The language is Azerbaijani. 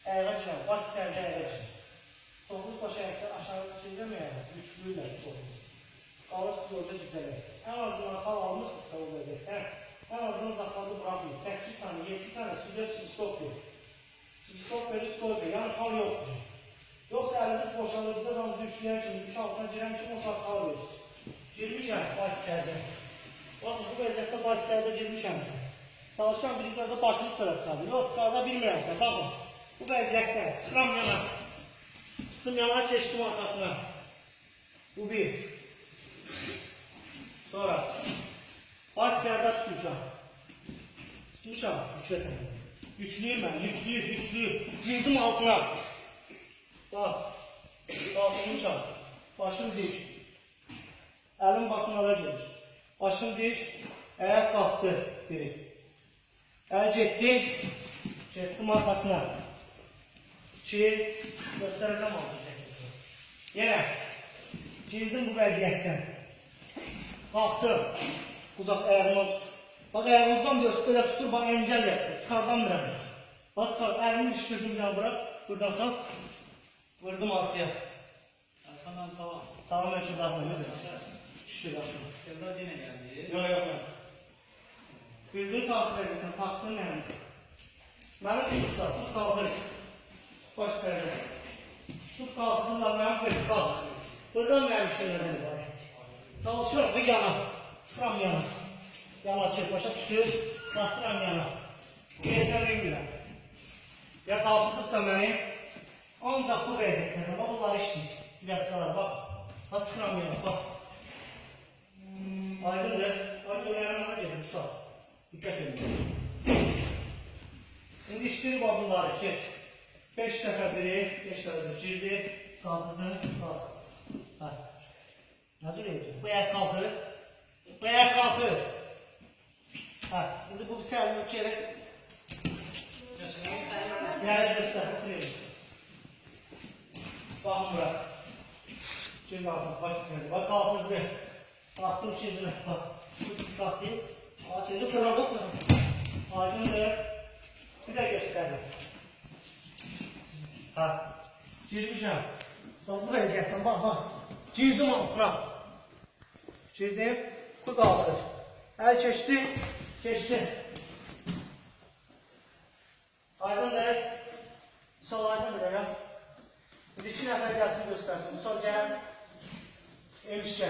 ayağa girer, baş içeride ayağa girer. Solunuz baş ayakta aşağı çeviremeyene, güçlüyle solunuz. Qalır siz orada düzəlir. En azından hal almışsınızsa o vəziyyətdə, en azından zaxladı bırakmayın. 8 saniye, 7 saniye süzə stop verir. Stop verir, stop verir. Yani hal yoktur. Yoksa eliniz boşalır, bize damızı üçlüyen kimi, üç altına giren kimi o saat hal verir. Girmişəm baş içərdə. Bakın bu vəziyyətdə baş içərdə girmişəm. Çalışan birliklərdə başını sıra çıxardır. Yox, çıxarda bilmirəmsə, baxın. Bu vəziyyətdə çıxıram yana. Çıxdım yana, keçdim arkasına. Bu bir. Sonra baş içərdə tutmuşam. Tutmuşam, güçləsən. Güçlüyüm mən, güçlüyüm. Girdim altına. Bak, qalxmışam. Başım dik. Əlim bakımlara gelir. Başım dik, ayak kalktı biri. El getdi, kestim arkasına. Göstereceğim altı. Yenə, girdim bu vəziyyətdən. Qalxdım, uzaq ayağımı. Bak ayağımızdan böyle tutur, bana engel yaptı. Çıxardamıram. Bak çıxar, əlimi düşürdüm ya bırak. Buradan kalk. Vurdum arkaya. Arkamdan sağa. Sağ ölçü dağılıyor. Şurada. Evler yine geldi. Yok. Bildiğin sağ sırasını taktın yani. Beni tutsa, tut kaldır. Baş sırada. Tut kalksın da ben böyle kalk. Buradan benim şeylerden var. Çalışıyorum bir yana. Çıkam yana. Yana çık, başa düşüyoruz. Çıkam yana. Yerden bilmirəm. Ya kalksın beni. Ancak bu vəziyyətlərdə, bak bunlar işləyir. Silyasqalar, bak. Bak çıxıram yana, bak. Aydındır. Bak öyrənmə gedir, sağ. Dikkat edin. Şimdi işləyir bak bunları, geç. 5 dəfə biri, 5 dəfə biri. Girdi, qalxızın, qalx. Ha. Nazır ediyor. Bu ayak kalkır. Bu ayak kalkır. Ha. Şimdi bu səlini uçayarak. Değerli göster, oturayım. Bakın bırak. Şimdi altınız, bak içine. Bak altınızı. Kalktım çizime. Bak. Bu diz kalktı. Şimdi fırına bu fırına. Aydındır. Bir de gösterdim. Ha. Girmişim. Sonra bu vəziyyətdən bak. Girdim altına. Girdim. Bu kaldırır. El geçti. Aydındır. Sol aydındır ya. Bir iki nəfər gəlsin göstərsin. Sol gəl. Enişkə.